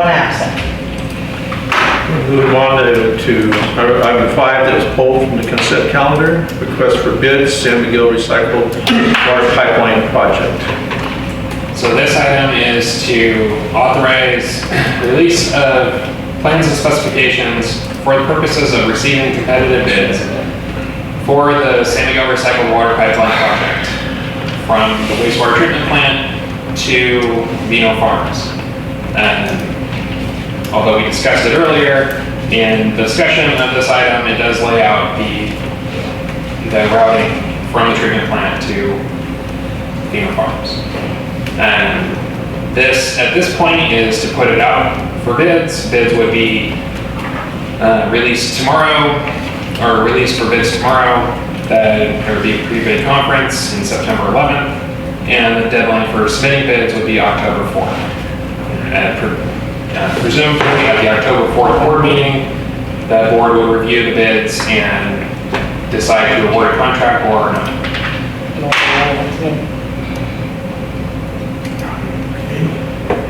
One absent. Move on to item 5 that was pulled from the consent calendar. Request for bids, San Miguel Recycled Water Pipeline Project. So this item is to authorize release of plans and specifications for the purposes of receiving competitive bids for the San Miguel Recycled Water Pipeline Project from the wastewater treatment plant to Vino Farms. And although we discussed it earlier, in the discussion of this item, it does lay out the routing from the treatment plant to Vino Farms. And this, at this point, is to put it out for bids. Bids would be released tomorrow, or released for bids tomorrow. There would be a pre-bid conference in September 11th, and the deadline for submitting bids would be October 4th. Presumably at the October 4th board meeting, the board will review the bids and decide to award a contract or not.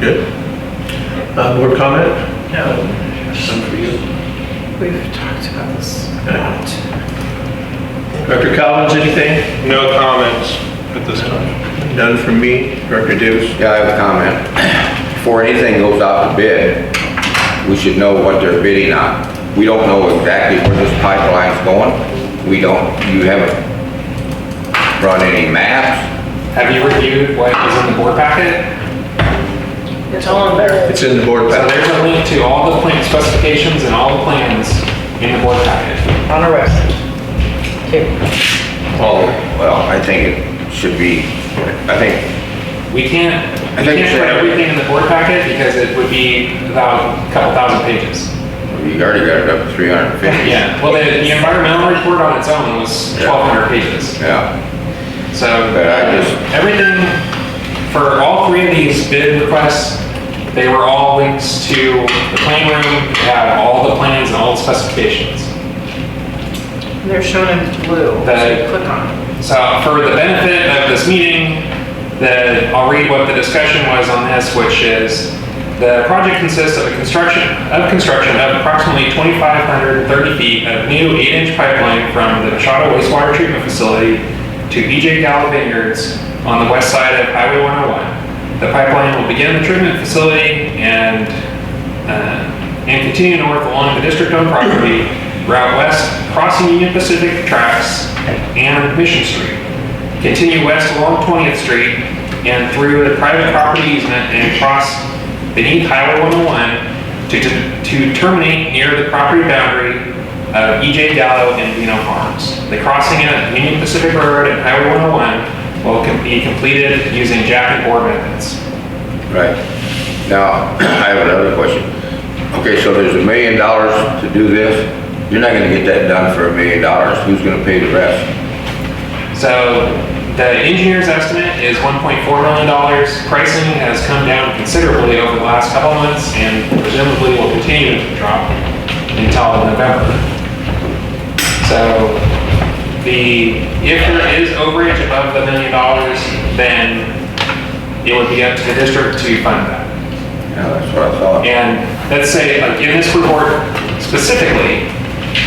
Good. Board comment? No. Some for you. We've talked about this a lot. Director Calvins, anything? No comments at this time. None from me. Director Davis? Yeah, I have a comment. Before anything goes out to bid, we should know what they're bidding on. We don't know exactly where this pipeline's going. You haven't run any maps. Have you reviewed what is in the board packet? It's all in there. It's in the board So packet. there's a link to all the plant specifications and all the plans in the board packet. On our website. Okay. Oh, well, I think it should be, We can't I think put so. everything in the board packet because it would be about a couple thousand pages. you already got it up to 350. Yeah, well, the environmental report on its own was 1,200 pages. Yeah. So But I just- everything for all three of these bid requests, they were all links to the plan room, had all the plans and all the specifications. They're shown in blue. So you click on it. So for the benefit of this meeting, I'll read what the discussion was on this, which is the project consists of construction of approximately 2,530 feet of new 8-inch pipeline from the Machado wastewater treatment facility to E.J. Gallo Vineyards on the west side of Highway 101. The pipeline will begin the treatment facility and continue north along the district-owned property, route west, crossing Union Pacific tracks and Mission Street. Continue west along 20th Street and through the private property easement and cross beneath Highway 101 to terminate near the property boundary of E.J. Gallo and Vino Farms. The crossing at Union Pacific Road and Highway 101 will be completed using jack and board methods. Right. Now, I have another question. Okay, so there's $1 million to do this. You're not gonna get that done for $1 million. Who's gonna pay the rest? So the engineer's estimate is $1.4 million. Pricing has come down considerably over the last couple of months and presumably will continue to drop until November. So if there is overage above the $1 million, then it would be up to the district to fund that. Yeah, that's what I thought. And let's say, like in this report specifically,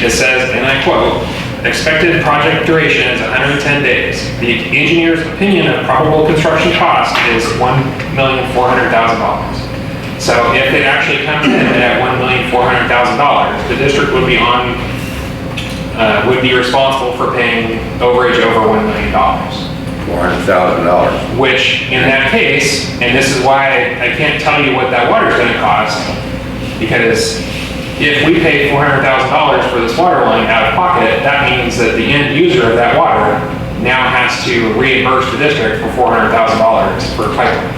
it says, and I quote, expected project duration is 110 days. The engineer's opinion of probable construction cost is $1,400,000. So if it actually comes in at $1,400,000, the district would be responsible for paying overage over $1 million. $400,000. Which, in that case, and this is why I can't tell you what that water is going to cost, because if we pay $400,000 for this water line out of pocket, that means that the end user of that water now has to reimburse the district for $400,000 for pipeline.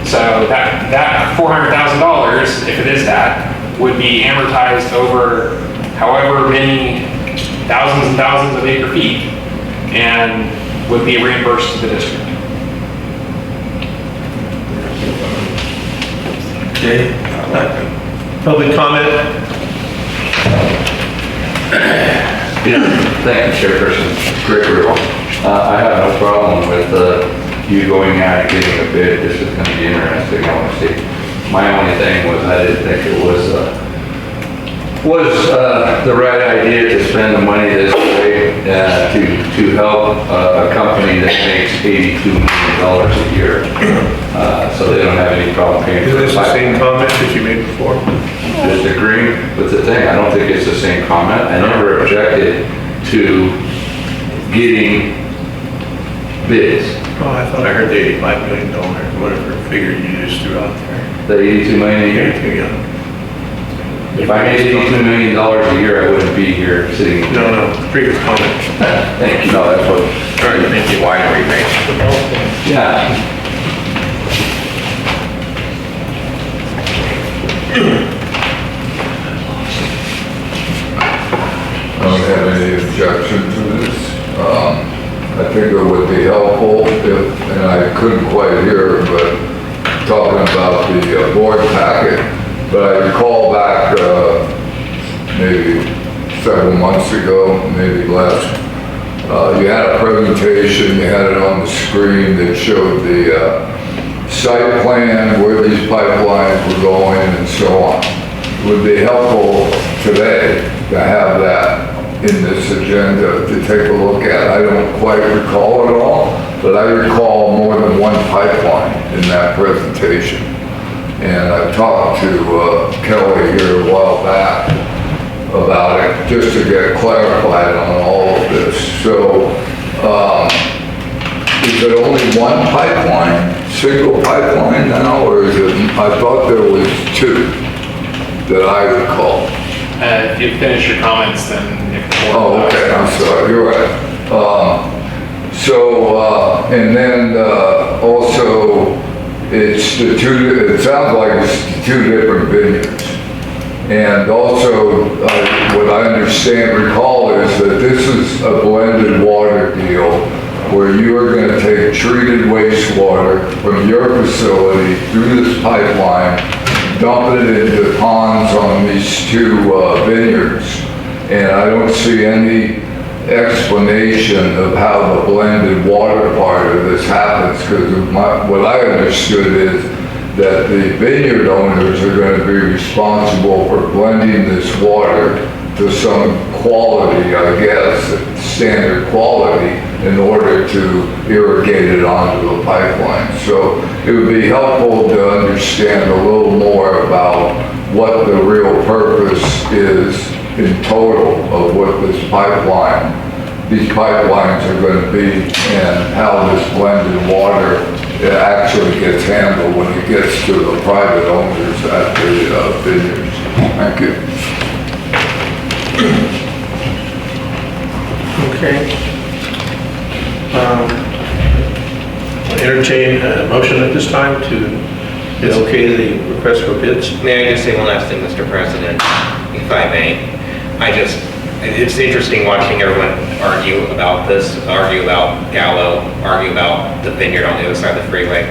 So that $400,000, if it is that, would be amortized over however many thousands and thousands of acre feet and would be reimbursed to the district. Okay. Public comment? Thank you, Chairperson Gregory. I have no problem with you going out and getting a bid. This is going to be interesting, I want to see. My only thing was I didn't think it was the right idea to spend the money this way to help a company that makes $82 million a year. So they don't have any problem paying. Is for this the same pipeline. comment that you made before? Just agreeing with the thing. I don't think it's the same comment. I never objected to getting bids. Oh, I thought I heard the $85 million, whatever figure you just threw out there. The 82 million a year? Yeah. If I made $82 million a year, I wouldn't be here sitting. No, previous comment. Thank you. No, that's what, All right, thank you. winery makes. Yeah. I don't have any objection to this. I think it would be helpful if, and I couldn't quite hear, but talking about the board packet, but I recall back maybe several months ago, maybe less, you had a presentation, you had it on the screen that showed the site plan, where these pipelines were going and so on. It would be helpful today to have that in this agenda to take a look at. I don't quite recall it all, but I recall more than one pipeline in that presentation. And I talked to Kelly here a while back about it, just to get clarified on all of this. So, is it only one pipeline, single pipeline now, or is it, I thought there was two that I recall. If you finish your comments, then if the board Oh, okay, I'm sorry, you're right. And then also, it's the two, it sounds like it's two different vineyards. And also, what I recall is that this is a blended water deal where you are going to take treated wastewater from your facility through this pipeline, dump it into ponds on these two vineyards. And I don't see any explanation of how the blended water part of this happens, because what I understood is that the vineyard owners are going to be responsible for blending this water to some quality, I guess, standard quality, in order to irrigate it onto the pipeline. So it would be helpful to understand a little more about what the real purpose is in total of what these pipelines are going to be, and how this blended water actually gets handled when it gets to the private owners at the vineyards. Thank you. Okay. Entertain a motion at this time to okay the request for bids. May I just say one last thing, Mr. President, if I may? It's interesting watching everyone argue about this, argue about Gallo, argue about the vineyard on the other side of the freeway.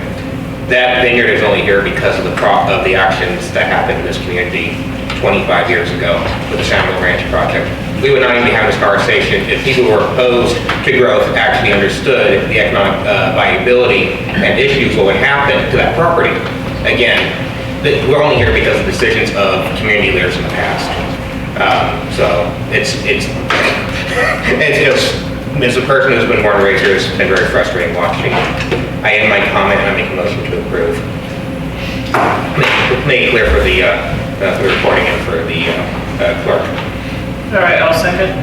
That vineyard is only here because of the actions that happened in this community 25 years ago with the Samuel Ranch project. We would not even be having this conversation if people who were opposed to growth actually understood the economic viability and issues what would happen to that property. Again, we're only here because of decisions of community leaders in the past. So it's as a person who's been born and raised here, it's been very frustrating watching. I end my comment and I make a motion to approve. Make it clear for the recording and for the clerk. All right, I'll second.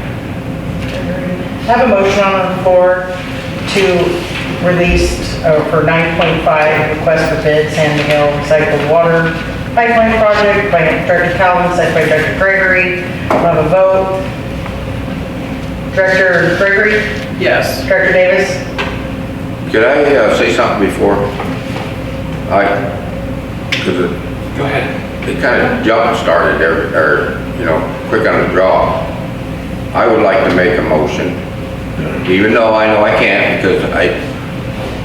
I have a motion on the floor to release for 9.5 request for bid San Miguel recycled water pipeline project by Director Calvin, second by Director Gregory. We'll have a vote. Director Gregory? Yes. Director Davis? Could I say something before? Because Go ahead. it kind of jump started there, or, quick on the draw. I would like to make a motion, even though I know I can't, because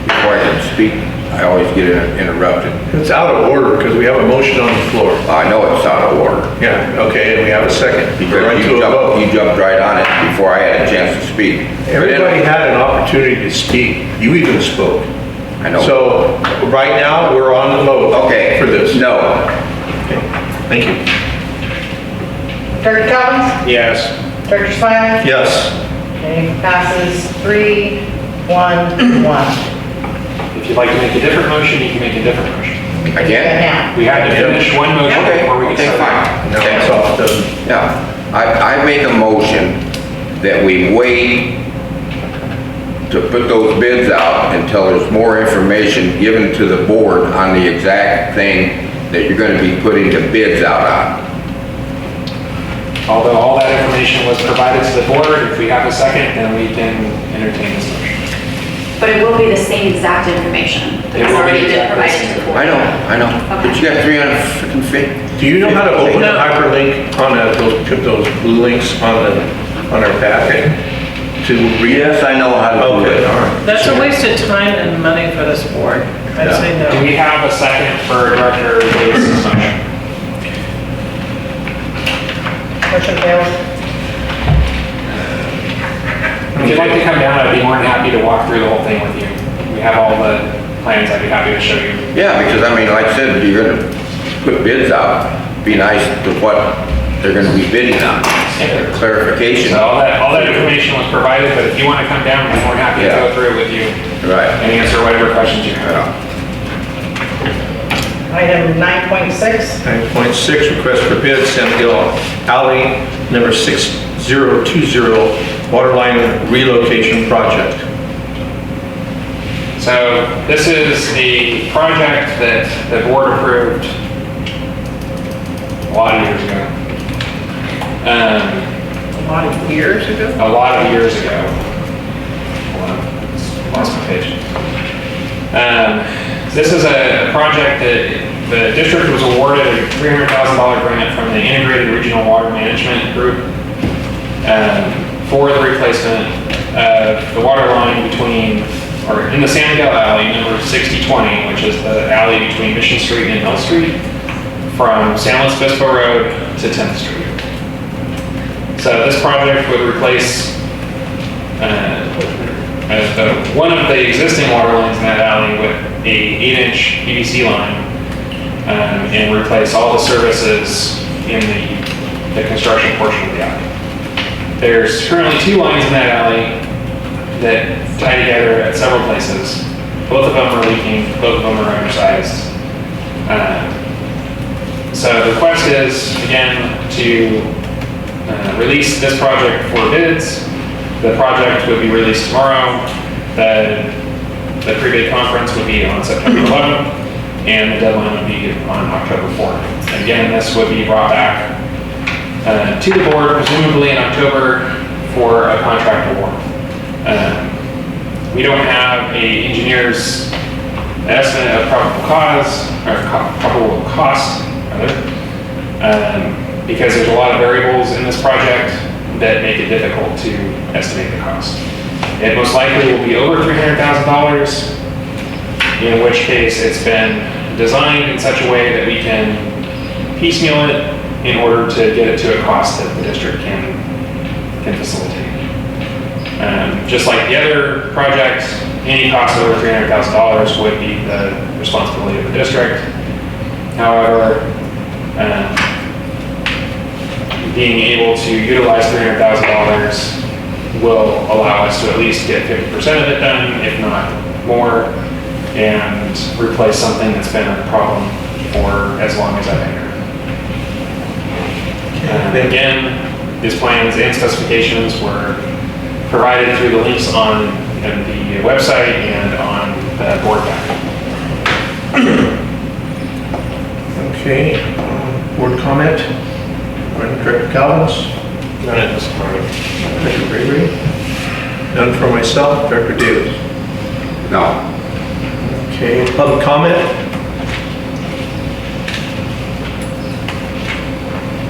before I can speak, I always get interrupted. It's out of order because we have a motion on the floor. I know it's out of order. Yeah, okay, and we have a second. We're right Because to a vote. you jumped right on it before I had a chance to speak. Everybody had an opportunity to speak. You even spoke. I know. So right now, we're on the vote. Okay. For this. No. Okay. Thank you. Director Calvin? Yes. Director Smiley? Yes. Okay, passes 3, 1, 1. If you'd like to make a different motion, you can make a different motion. Again? Now. We have to finish one motion Okay, before we okay, can start. fine. Now it's off the, Yeah, I make a motion that we wait to put those bids out until there's more information given to the board on the exact thing that you're gonna be putting the bids out on. Although all that information was provided to the board, if we have a second, then we can entertain this motion. But it will be the same exact information that It has will be already been exactly the provided same. to the board. I know, but you got 300 freaking feet. do you know how to open a hyperlink on those blue links on our packet? To read? Yes, I know how to do Okay, it. all right. That's a waste of time and money for this board. I'd say Do no. we have a second for Director Davis' motion? Motion fails. If you'd like to come down, I'd be more than happy to walk through the whole thing with you. We have all the plans, I'd be happy to show you. Yeah, because I mean, like I said, you're gonna put bids out, be nice to what they're gonna be bidding on. Clarification. So all that information was provided, but if you want to come down, I'd be more than happy to Yeah. go through it with you Right. and answer whatever questions you have. Yeah. Item 9.6. 9.6, request for bid, San Miguel Alley, number 6020, waterline relocation project. So this is a project that the board approved a lot of years ago. A lot of years ago. A lot of years ago. Hold on, lost my page. This is a project that the district was awarded a $300,000 grant from the Integrated Regional Water Management Group for the replacement of the water line between, or in the San Miguel Alley, number 6020, which is the alley between Mission Street and Mill Street, from San Luis Obispo Road to 10th Street. So this project would replace one of the existing water lines in that alley with a 8-inch PVC line and replace all the services in the construction portion of the alley. There's currently 2 lines in that alley that tie together at several places. Both of them are leaking, both of them are undersized. So the request is, again, to release this project for bids. The project would be released tomorrow. The pre-bid conference would be on September 11th, and the deadline would be on October 4th. Again, this would be brought back to the board, presumably in October, for a contract award. We don't have a engineer's estimate of probable cause, or probable cost, rather, because there's a lot of variables in this project that make it difficult to estimate the cost. It most likely will be over $300,000, in which case it's been designed in such a way that we can piecemeal it in order to get it to a cost that the district can facilitate. Just like the other projects, any cost over $300,000 would be the responsibility of the district. However, being able to utilize $300,000 will allow us to at least get 50% of it done, if not more, and replace something that's been a problem for as long as I've been here. Again, these plans and specifications were provided through the links on the website and on the board packet. Okay, board comment? Director Calvins? None at this time. Director Gregory? None for myself. Director Davis? No. Okay, public comment?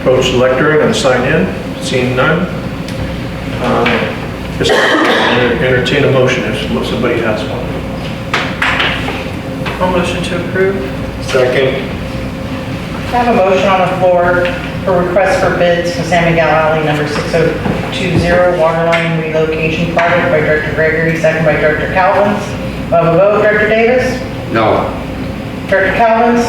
Approach the lectern and sign in. Seeing none. Just entertain a motion if somebody has one. I'll motion to approve. Second. I have a motion on the floor for request for bids for San Miguel Alley number 6020 waterline relocation project by Director Gregory, second by Director Calvin. We'll have a vote. Director Davis? No. Director Calvins?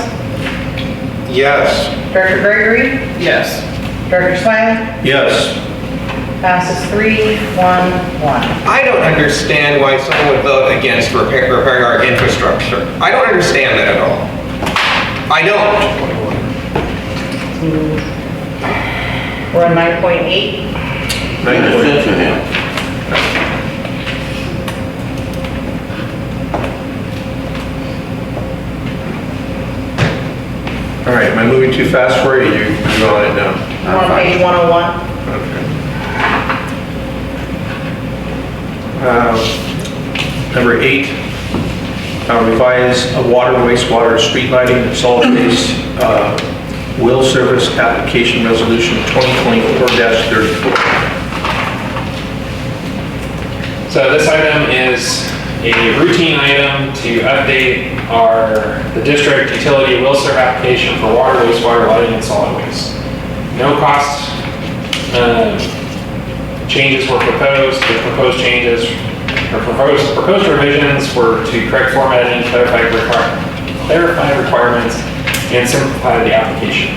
Yes. Director Gregory? Yes. Director Smiley? Yes. Passes 3-1-1. I don't understand why someone would vote against repairing our infrastructure. I don't understand that at all. I don't. We're on 9.8. All right, am I moving too fast for you? You're on it now. We're on page 101. Okay. Number 8, revise a water, wastewater, street lighting, and solid waste will service application resolution 2024-34. So this item is a routine item to update the district utility will serve application for water, wastewater, lighting, and solid waste. No cost changes were proposed. The proposed changes or proposed revisions were to correct formatting, clarify requirements, and simplify the application.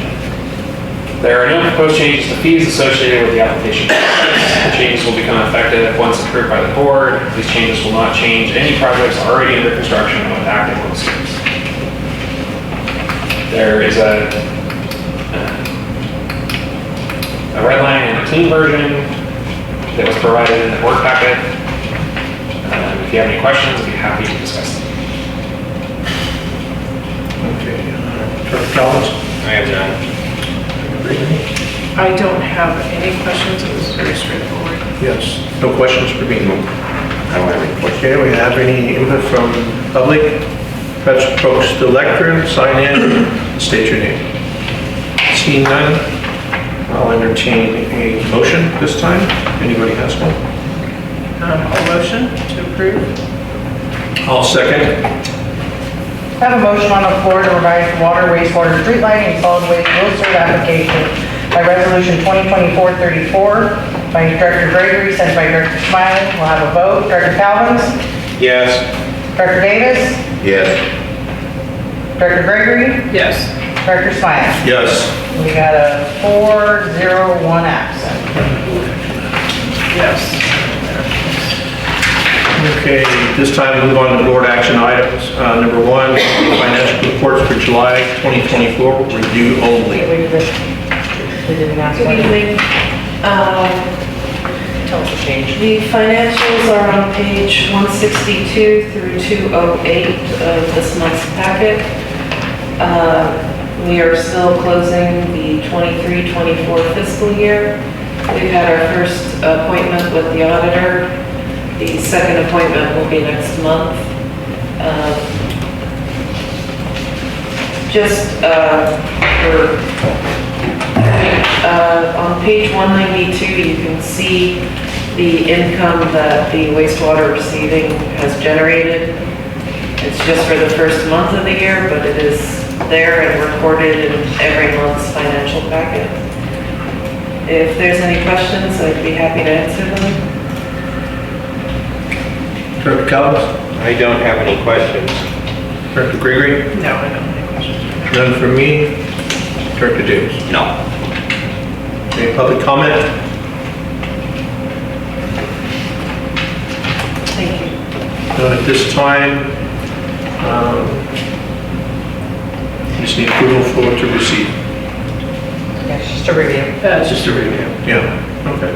There are no proposed changes to fees associated with the application process. The changes will become effective once approved by the board. These changes will not change any projects already under construction with active work streams. There is a red line and a clean version that was provided in the board packet. If you have any questions, I'd be happy to discuss them. Okay. Director Calvins? I have none. I don't have any questions. It was very straightforward. Yes. No questions for me? I don't have any questions. Okay, we have any input from public? Perhaps approach the lectern, sign in, state your name. Seeing none, I'll entertain a motion this time. Anybody has one? A motion to approve? I'll second. I have a motion on the floor to revise water, wastewater, street lighting, and solid waste will serve application by resolution 2024-34 by Director Gregory, sent by Director Smiley. We'll have a vote. Director Calvins? Yes. Director Davis? Yes. Director Gregory? Yes. Director Smiley? Yes. We got a 4-0-1 absent. Yes. Okay, this time we move on to board action items. Number 1, financial reports for July 2024, review only. We didn't ask Good one. evening. Tell us the change. The financials are on page 162 through 208 of this month's packet. We are still closing the 23-24 fiscal year. We've had our first appointment with the auditor. The second appointment will be next month. On page 192, you can see the income that the wastewater receiving has generated. It's just for the first month of the year, but it is there and recorded in every month's financial packet. If there's any questions, I'd be happy to answer them. Director Calvins? I don't have any questions. Director Gregory? No, I don't have any questions. None from me. Director Davis? No. Any public comment? Thank you. None at this time. Just need approval for what to receive. Yes, just a review. It's just a review. Yeah, okay.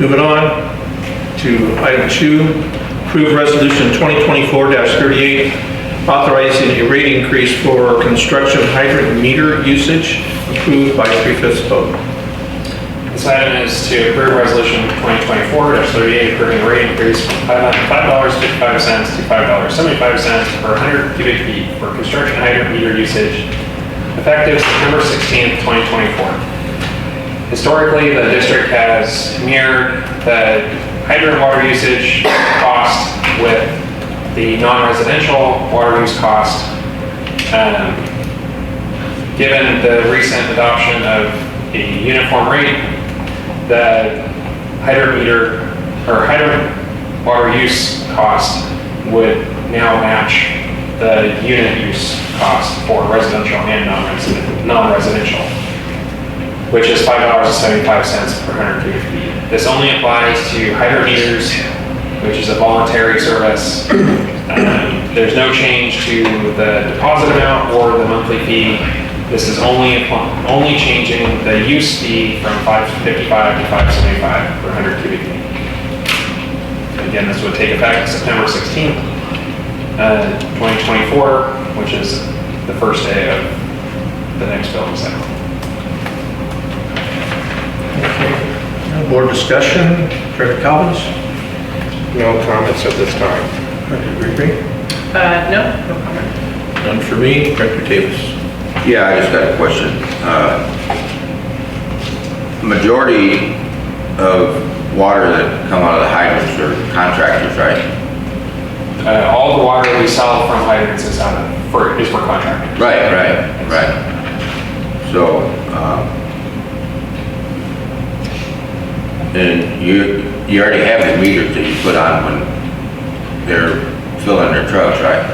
Moving on to item 2, approve resolution 2024-38, authorizing a rate increase for construction hydrant meter usage, approved by 3/5 vote. This item is to approve resolution 2024-38, approving a rate increase from $5.55 to $5.75 per 100 cubic feet for construction hydrant meter usage, effective September 16th, 2024. Historically, the district has mirrored the hydrant water usage cost with the non-residential water use cost. Given the recent adoption of a uniform rate, the hydrant meter or hydrant water use cost would now match the unit use cost for residential and non-residential, which is $5.75 per 100 cubic feet. This only applies to hydrant meters, which is a voluntary service. There's no change to the deposit amount or the monthly fee. This is only changing the use fee from $5.55 to $5.75 per 100 cubic feet. Again, this would take effect September 16th, 2024, which is the first day of the next billing cycle. Okay. Board discussion, Director Calvins? No comments at this time. Director Gregory? No comment. None for me, Director Davis? Yeah, I just got a question. Majority of water that come out of the hydrants are contractors, right? All the water we sell from hydrants is for contractors. Right. So, and you already have the meters that you put on when they're filling their trucks, right?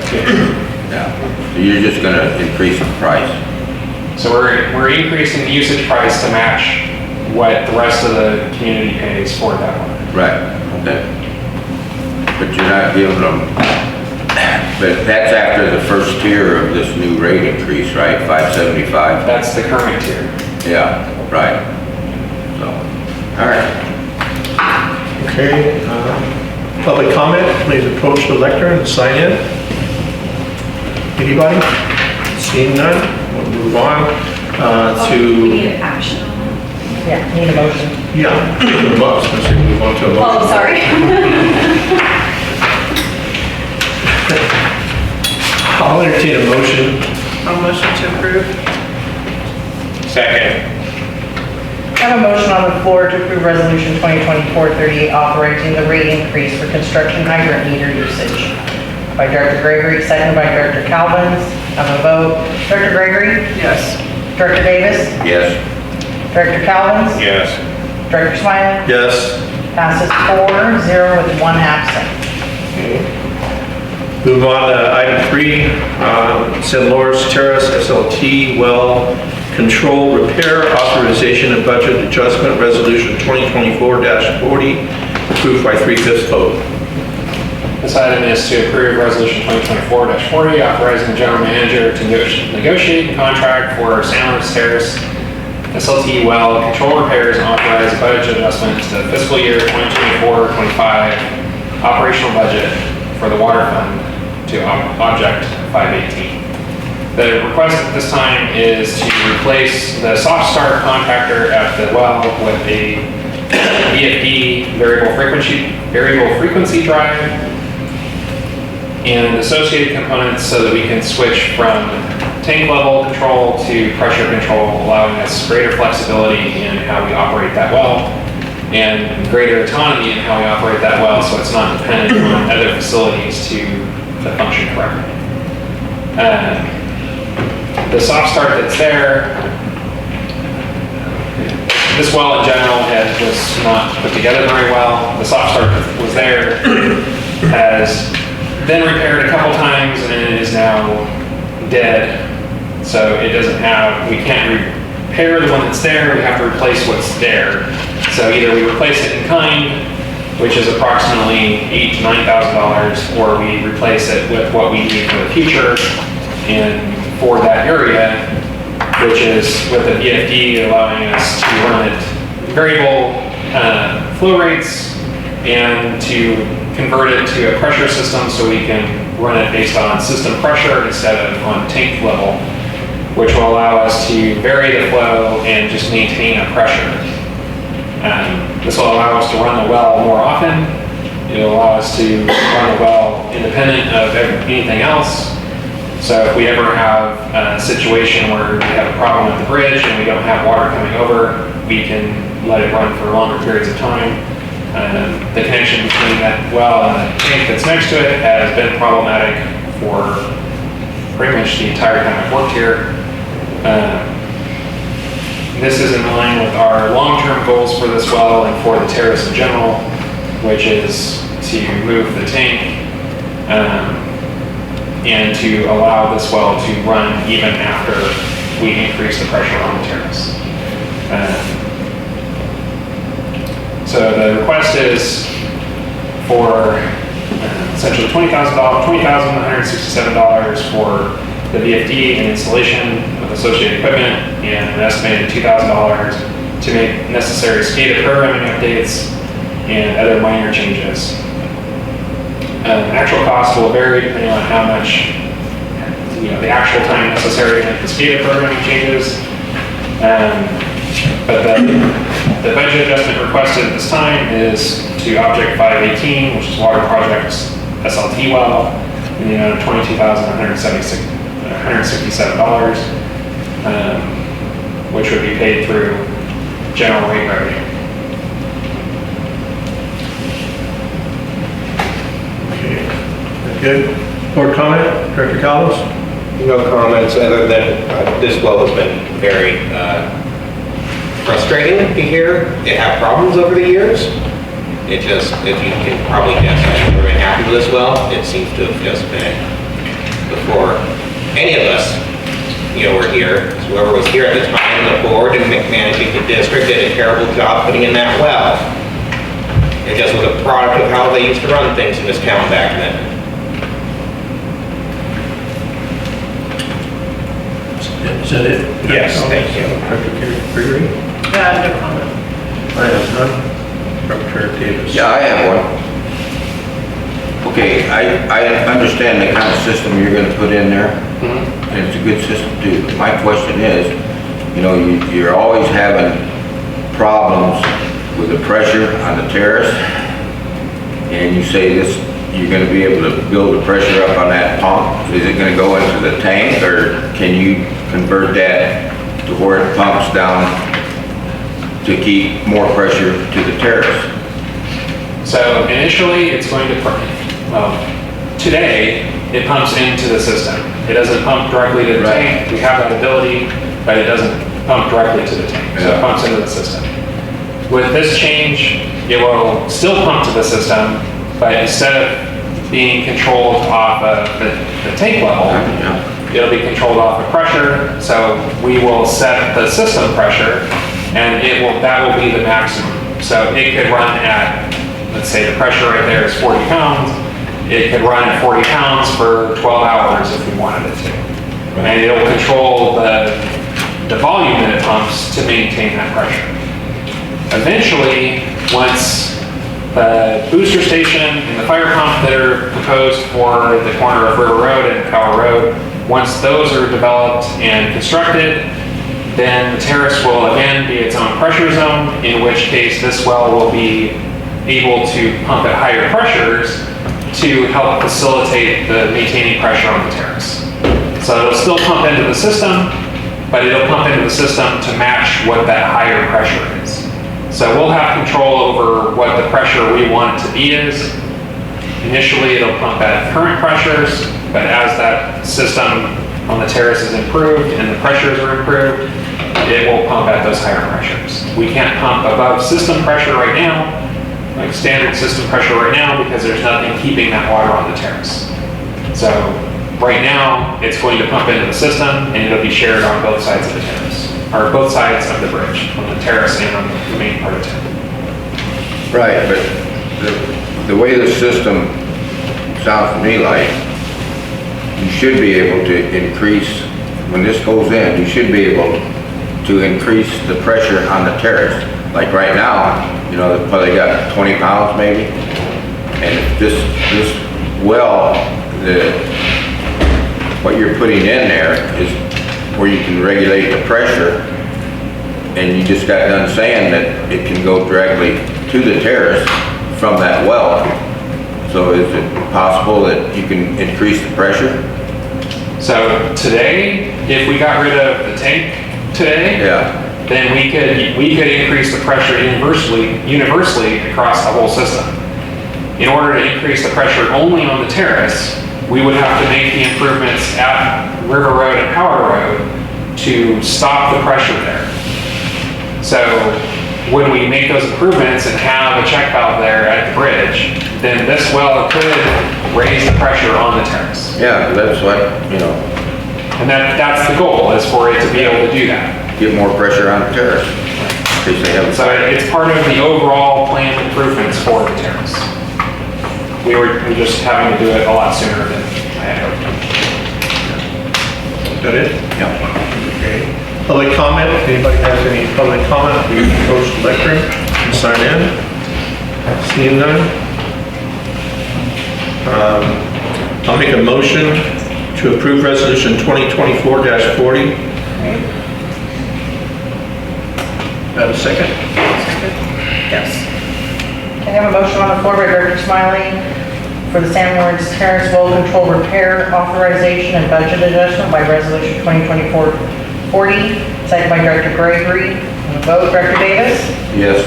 Yeah. So you're just gonna increase the price? So we're increasing the usage price to match what the rest of the community pays for that water. Right, okay. But you're not giving them, but that's after the first tier of this new rate increase, right? $5.75? That's the current tier. Yeah, right. So, all right. Okay. Public comment, please approach the lectern and sign in. Anybody? Seeing none, we'll move on We to, need action on that. Yeah, need a motion. yeah, move on to a motion. Oh, sorry. I'll entertain a motion. I'll motion to approve. Second. I have a motion on the floor to approve Resolution 2024-38 authorizing the rate increase for construction hydrant meter usage. By Director Gregory, seconded by Director Calvins. Have a vote. Director Gregory? Yes. Director Davis? Yes. Director Calvins? Yes. Director Smiley? Yes. Passes 4-0 with 1 absent. Move on to item 3, San Loris Terrace SLT well control repair authorization and budget adjustment resolution 2024-40 approved by 3/5 vote. This item is to approve resolution 2024-40, authorizing the general manager to negotiate and contract for San Luis Terrace SLT well control repairs and authorize a budget adjustment to the fiscal year 2024-25 operational budget for the water fund to object 518. The request at this time is to replace the soft start contractor at the well with a VFD variable frequency drive and associated components so that we can switch from tank level control to pressure control, allowing us greater flexibility in how we operate that well and greater autonomy in how we operate that well, so it's not dependent on other facilities to function correctly. The soft start that's there, this well in general was not put together very well. The soft start that was there has been repaired a couple times and is now dead. So it doesn't have, we can't repair the one that's there, we have to replace what's there. So either we replace it in kind, which is approximately $8,000 to $9,000, or we replace it with what we need for the future and for that area, which is with the VFD allowing us to run it variable flow rates and to convert it to a pressure system so we can run it based on system pressure instead of on tank level, which will allow us to vary the flow and just maintain a pressure. This will allow us to run the well more often. It will allow us to run the well independent of anything else. So if we ever have a situation where we have a problem with the bridge and we don't have water coming over, we can let it run for longer periods of time. The connection between that well and the tank that's next to it has been problematic for pretty much the entire time I've worked here. This is in line with our long-term goals for this well and for the terrace in general, which is to move the tank and to allow this well to run even after we increase the pressure on the terrace. So the request is for essentially $20,167 for the VFD and installation with associated equipment, and an estimated $2,000 to make necessary SCADA programming updates and other minor changes. Actual cost will vary depending on how much, the actual time necessary to make the SCADA programming changes. But the budget adjustment requested at this time is to Object 518, which is Water Project's SLT well, in the amount of $22,167, which would be paid through general rate revenue. Okay, good. Board comment, Director Callis? No comments other than this well has been very frustrating to hear. It had problems over the years. It just, if you can probably guess, I've never been happy with this well. It seems to have just been, before any of us, were here, whoever was here at the time, the board and managing the district did a terrible job putting in that well. It just was a product of how they used to run things in this town back then. Is that it? Yes, thank you. Director Gregory? Yeah, no comment. I have none. Director Davis? Yeah, I have one. Okay, I understand the kind of system you're gonna put in there, and it's a good system too. But my question is, you're always having problems with the pressure on the terrace, and you say you're gonna be able to build the pressure up on that pump. Is it gonna go into the tank, or can you convert that to where it pumps down to keep more pressure to the terrace? So initially, it's going to, today, it pumps into the system. It doesn't pump directly to the tank. We have that ability, but it doesn't pump directly to the tank. So it pumps into the system. With this change, it will still pump to the system, but instead of being controlled off of the tank level, it'll be controlled off of pressure. So we will set the system pressure, and that will be the maximum. So it could run at, let's say the pressure right there is 40 pounds. It could run at 40 pounds for 12 hours if we wanted it to. And it'll control the volume that it pumps to maintain that pressure. Eventually, once the booster station and the fire pump that are proposed for the corner of River Road and Power Road, once those are developed and constructed, then the terrace will again be its own pressure zone, in which case this well will be able to pump at higher pressures to help facilitate the maintaining pressure on the terrace. So it'll still pump into the system, but it'll pump into the system to match what that higher pressure is. So we'll have control over what the pressure we want it to be is. Initially, it'll pump at current pressures, but as that system on the terrace is improved and the pressures are improved, it will pump at those higher pressures. We can't pump above system pressure right now, like standard system pressure right now, because there's nothing keeping that water on the terrace. So right now, it's going to pump into the system, and it'll be shared on both sides of the terrace, or both sides of the bridge, on the terrace and on the main part of town. Right, but the way the system sounds to me like, you should be able to increase, when this goes in, you should be able to increase the pressure on the terrace. Like right now, they probably got 20 pounds maybe, and if this well, what you're putting in there is where you can regulate the pressure, and you just got done saying that it can go directly to the terrace from that well. So is it possible that you can increase the pressure? So today, if we got rid of the tank today, then we could increase the pressure universally across the whole system. In order to increase the pressure only on the terrace, we would have to make the improvements at River Road and Power Road to stop the pressure there. So when we make those improvements and have a check valve there at the bridge, then this well could raise the pressure on the terrace. Yeah, that's what, And that's the goal, is for it to be able to do that. get more pressure on the terrace. In case they have. So it's part of the overall planned improvements for the terrace. We're just having to do it a lot sooner than I had hoped. Is that it? Yeah. Okay. Public comment, if anybody has any public comment, please approach the lectern and sign in. Seeing none. I'll make a motion to approve resolution 2024-40. Have a second? Yes. I have a motion on the floor by Director Smiley for the San Lawrence Terrace Well Control Repair Authorization and Budget Adjustment by Resolution 2024-40, second by Director Gregory. On the vote, Director Davis? Yes.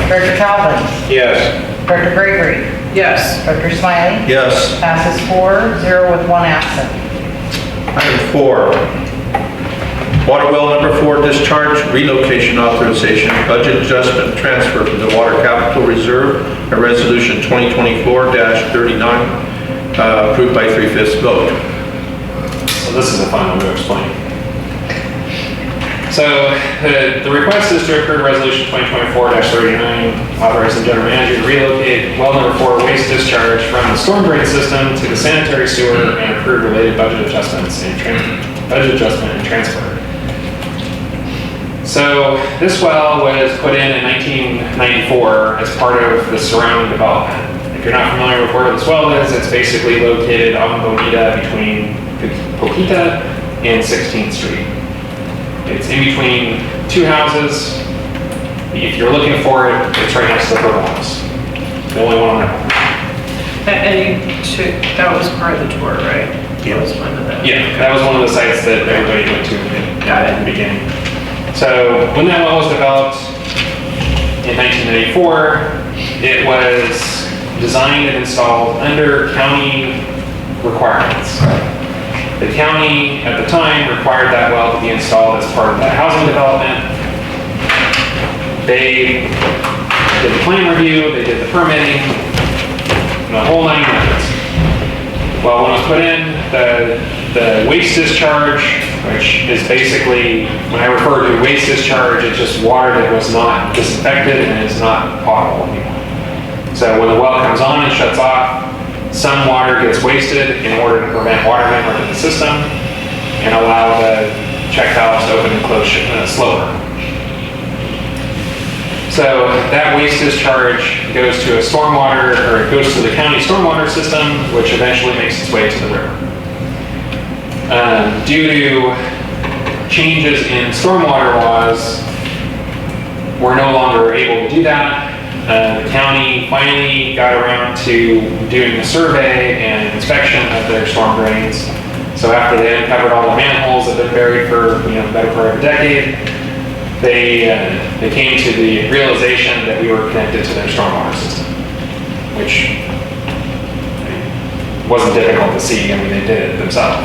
Director Talbot? Yes. Director Gregory? Yes. Director Smiley? Yes. Passes 4-0 with one absent. Item 4, water well number 4 discharge relocation authorization, budget adjustment and transfer from the water capital reserve, a resolution 2024-39, approved by 3/5 vote. So this is the fun one to explain. So the request is to approve resolution 2024-39, authorizing the general manager to relocate well number 4 waste discharge from the storm drain system to the sanitary sewer and approve related budget adjustments and transfer. So this well was put in 1994 as part of the surrounding development. If you're not familiar with where this well is, it's basically located on Bonita between Coquita and 16th Street. It's in between two houses. If you're looking for it, it's right next to the purple house. The only one on that one. That was part of the tour, right? That was one of the. Yeah, that was one of the sites that everybody went to in the beginning. So when that well was developed in 1994, it was designed and installed under county requirements. The county at the time required that well to be installed as part of that housing development. They did the plan review, they did the permitting, the whole 9 yards. Well, when it was put in, the waste discharge, which is basically, when I refer to waste discharge, it's just water that was not disinfected and is not potable anymore. So when the well comes on and shuts off, some water gets wasted in order to prevent water hemorrhage in the system and allow the check valves to open and close slower. So that waste discharge goes to a stormwater, or it goes to the county stormwater system, which eventually makes its way to the river. Due to changes in stormwater laws, we're no longer able to do that. The county finally got around to doing a survey and inspection of their storm drains. So after they uncovered all the manholes that had been buried for the better part of a decade, they came to the realization that we were connected to their stormwater system, which wasn't difficult to see. I mean, they did it themselves.